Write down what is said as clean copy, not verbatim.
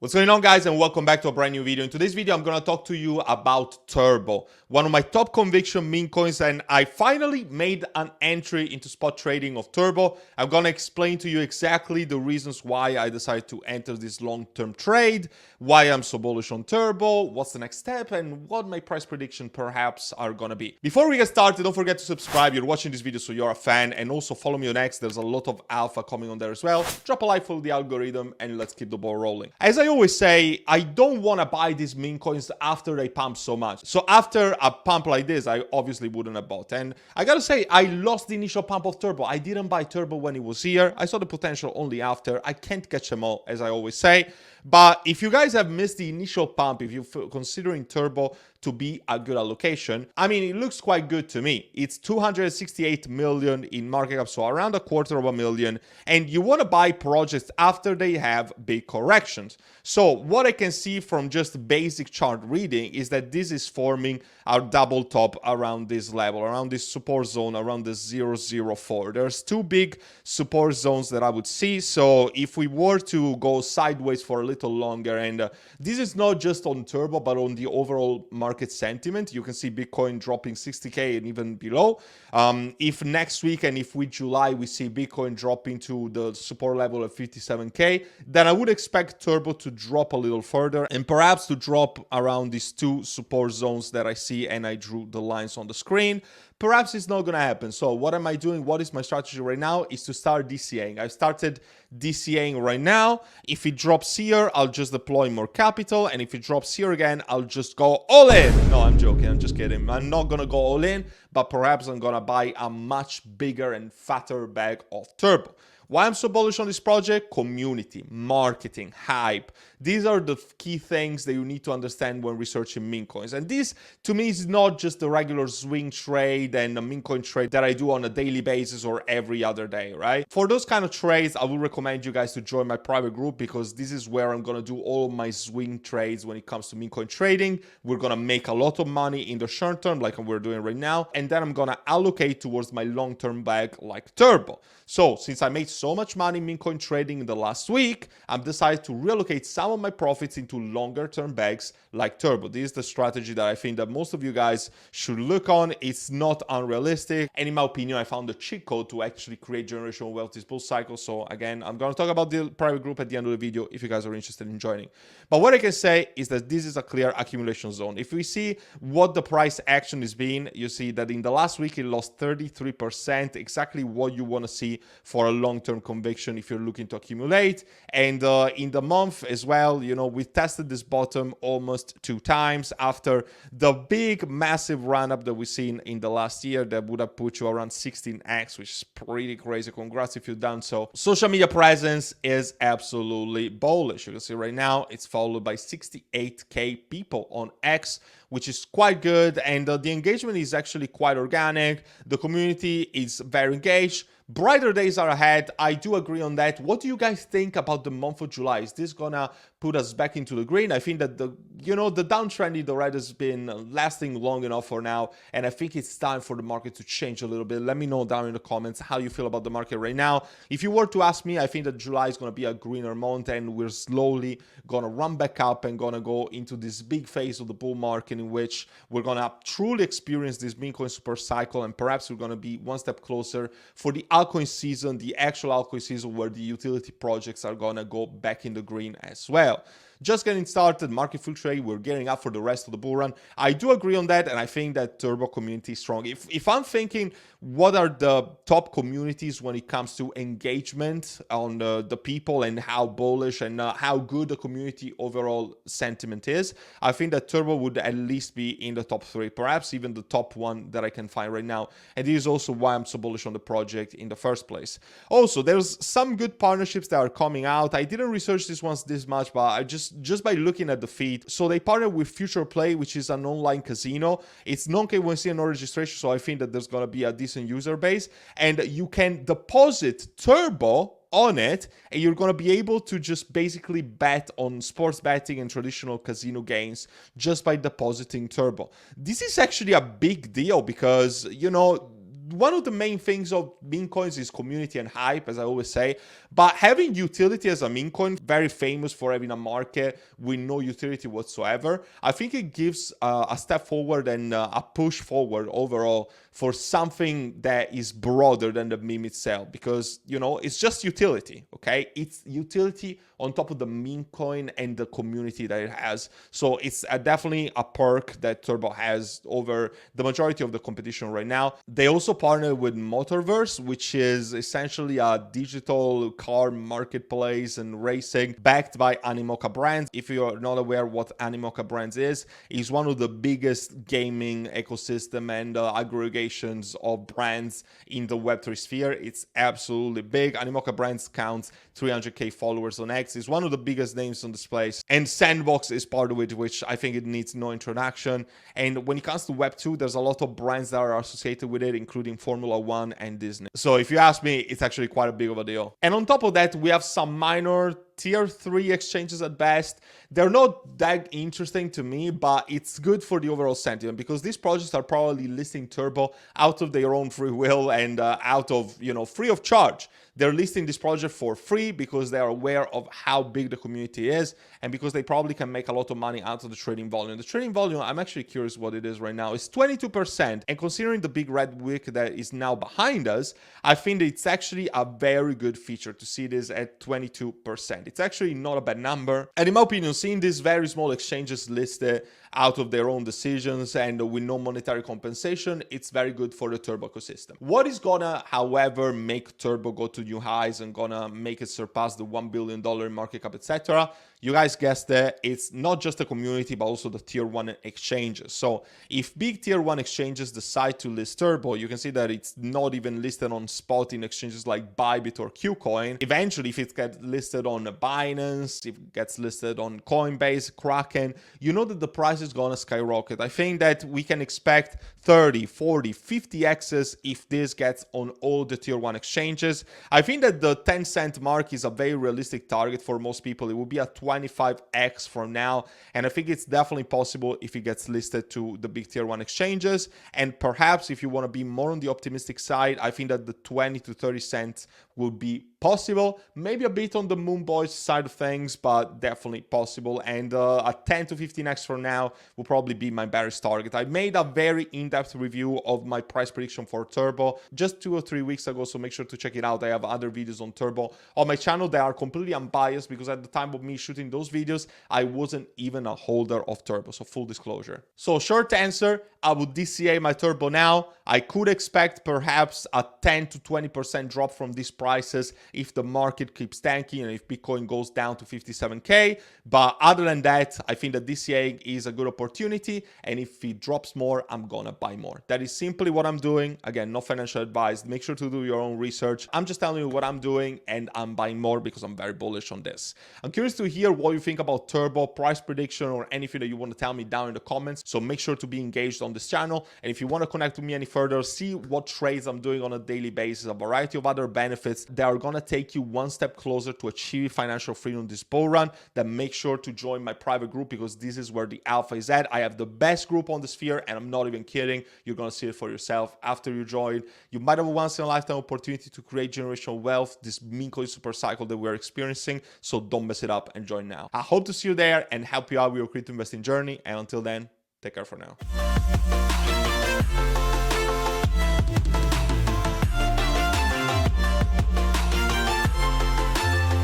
What's going on, guys, and welcome back to a brand new video. In today's video, I'm going to talk to you about Turbo, one of my top conviction meme coins, and I finally made an entry into spot trading of Turbo. I'm going to explain to you exactly the reasons why I decided to enter this long-term trade, why I'm so bullish on Turbo, what's the next step, and what my price prediction perhaps are going to be. Before we get started, don't forget to subscribe. You're watching this video, so you're a fan, and also follow me on X. There's a lot of alpha coming on there as well. Drop a like for the algorithm, and let's keep the ball rolling. As I always say, I don't want to buy these meme coins after they pump so much. So after a pump like this, I obviously wouldn't have bought. And I gotta say, I lost the initial pump of Turbo. I didn't buy Turbo when it was here. I saw the potential only after. I can't catch them all, as I always say. But if you guys have missed the initial pump, if you're considering Turbo to be a good allocation, I mean, it looks quite good to me. It's 268 million in market cap, so around a quarter of a million. And you want to buy projects after they have big corrections. So what I can see from just basic chart reading is that this is forming our double top around this level, around this support zone, around the 004. There's two big support zones that I would see. So if we were to go sideways for a little longer, and this is not just on Turbo, but on the overall market sentiment, you can see Bitcoin dropping 60K and even below. If next week and if with July we see Bitcoin dropping to the support level of 57K, then I would expect Turbo to drop a little further and perhaps to drop around these two support zones that I see and I drew the lines on the screen. Perhaps it's not going to happen. So what am I doing? What is my strategy right now? Is to start DCAing. I've started DCAing right now. If it drops here, I'll just deploy more capital. And if it drops here again, I'll just go all in. No, I'm joking. I'm just kidding. I'm not going to go all in, but perhaps I'm going to buy a much bigger and fatter bag of Turbo. Why I'm so bullish on this project? Community, marketing, hype. These are the key things that you need to understand when researching meme coins. And this, to me, is not just the regular swing trade and a meme coin trade that I do on a daily basis or every other day, right? For those kind of trades, I would recommend you guys to join my private group because this is where I'm going to do all of my swing trades when it comes to meme coin trading. We're going to make a lot of money in the short term like we're doing right now. And then I'm going to allocate towards my long-term bag like Turbo. So since I made so much money in meme coin trading in the last week, I've decided to reallocate some of my profits into longer term bags like Turbo. This is the strategy that I think that most of you guys should look on. It's not unrealistic. And in my opinion, I found the cheat code to actually create generational wealth this bull cycle. So again, I'm going to talk about the private group at the end of the video if you guys are interested in joining. But what I can say is that this is a clear accumulation zone. If we see what the price action is being, you see that in the last week, it lost 33%, exactly what you want to see for a long-term conviction if you're looking to accumulate. And in the month as well, you know, we tested this bottom almost 2 times after the big massive run up that we've seen in the last year that would have put you around 16x, which is pretty crazy. Congrats if you've done so. Social media presence is absolutely bullish. You can see right now it's followed by 68k people on X, which is quite good, and the engagement is actually quite organic. The community is very engaged. Brighter days are ahead. I do agree on that. What do you guys think about the month of July? Is this gonna put us back into the green? I think that the downtrend in the red has been lasting long enough for now, and I think it's time for the market to change a little bit. Let me know down in the comments how you feel about the market right now. If you were to ask me, I think that July is gonna be a greener month, and we're slowly gonna run back up and gonna go into this big phase of the bull market in which we're gonna truly experience this meme coin super cycle, and perhaps we're gonna be one step closer for the altcoin season, the actual altcoin season where the utility projects are gonna go back in the green as well. Just getting started, market full trade, we're gearing up for the rest of the bull run. I do agree on that, and I think that Turbo community is strong. If I'm thinking what are the top communities when it comes to engagement on the people and how bullish and how good the community overall sentiment is, I think that Turbo would at least be in the top 3, perhaps even the top 1 that I can find right now. And this is also why I'm so bullish on the project in the first place. Also, there's some good partnerships that are coming out. I didn't research these ones this much, but I just by looking at the feed. So they partner with Future Play, which is an online casino. It's non-KYC and no registration, so I think that there's going to be a decent user base. And you can deposit Turbo on it, and you're going to be able to just basically bet on sports betting and traditional casino games just by depositing Turbo. This is actually a big deal because, you know, one of the main things of meme coins is community and hype, as I always say, but having utility as a meme coin, very famous for having a market with no utility whatsoever, I think it gives a step forward and a push forward overall for something that is broader than the meme itself, because, you know, it's just utility, okay? It's utility on top of the meme coin and the community that it has. So it's definitely a perk that Turbo has over the majority of the competition right now. They also partner with Motorverse, which is essentially a digital car marketplace and racing backed by Animoca Brands. If you're not aware what Animoca Brands is, it's one of the biggest gaming ecosystem and aggregations of brands in the Web3 sphere. It's absolutely big. Animoca Brands counts 300k followers on X. It's one of the biggest names on this place. And Sandbox is part of it, which I think it needs no introduction. And when it comes to Web2, there's a lot of brands that are associated with it, including Formula One and Disney. So if you ask me, it's actually quite a big of a deal. And on top of that, we have some minor tier 3 exchanges at best. They're not that interesting to me, but it's good for the overall sentiment, because these projects are probably listing Turbo out of their own free will and out of, you know, free of charge. They're listing this project for free because they are aware of how big the community is, and because they probably can make a lot of money out of the trading volume. The trading volume, I'm actually curious what it is right now. It's 22%, and considering the big red wick that is now behind us, I think it's actually a very good feature to see this at 22%. It's actually not a bad number. And in my opinion, seeing these very small exchanges listed out of their own decisions and with no monetary compensation, it's very good for the Turbo ecosystem. What is gonna, however, make Turbo go to new highs and gonna make it surpass the $1 billion market cap, etc.? You guys guessed it, it's not just the community, but also the tier 1 exchanges. So if big tier 1 exchanges decide to list Turbo, you can see that it's not even listed on spot in exchanges like Bybit or Qcoin. Eventually, if it gets listed on Binance, if it gets listed on Coinbase, Kraken, you know that the price is gonna skyrocket. I think that we can expect 30, 40, 50x's if this gets on all the tier 1 exchanges. I think that the 10-cent mark is a very realistic target for most people. It will be at 25x from now, and I think it's definitely possible if it gets listed to the big tier 1 exchanges. And perhaps if you want to be more on the optimistic side, I think that the 20 to 30 cents will be possible, maybe a bit on the Moon Boys side of things, but definitely possible. And a 10 to 15x from now will probably be my bearish target. I made a very in-depth review of my price prediction for Turbo just 2 or 3 weeks ago, so make sure to check it out. I have other videos on Turbo on my channel that are completely unbiased, because at the time of me shooting those videos, I wasn't even a holder of Turbo, so full disclosure. So short answer, I would DCA my Turbo now. I could expect perhaps a 10 to 20% drop from these prices if the market keeps tanking and if Bitcoin goes down to 57k. But other than that, I think that DCA is a good opportunity, and if it drops more, I'm gonna buy more. That is simply what I'm doing. Again, no financial advice. Make sure to do your own research. I'm just telling you what I'm doing, and I'm buying more because I'm very bullish on this. I'm curious to hear what you think about Turbo, price prediction, or anything that you want to tell me down in the comments. So make sure to be engaged on this channel. And if you want to connect with me any further, see what trades I'm doing on a daily basis, a variety of other benefits that are going to take you one step closer to achieve financial freedom this bull run, then make sure to join my private group, because this is where the alpha is at. I have the best group on the sphere, and I'm not even kidding. You're going to see it for yourself after you join. You might have a once-in-a-lifetime opportunity to create generational wealth, this meme coin super cycle that we're experiencing. So don't mess it up and join now. I hope to see you there and help you out with your crypto investing journey. And until then, take care for now.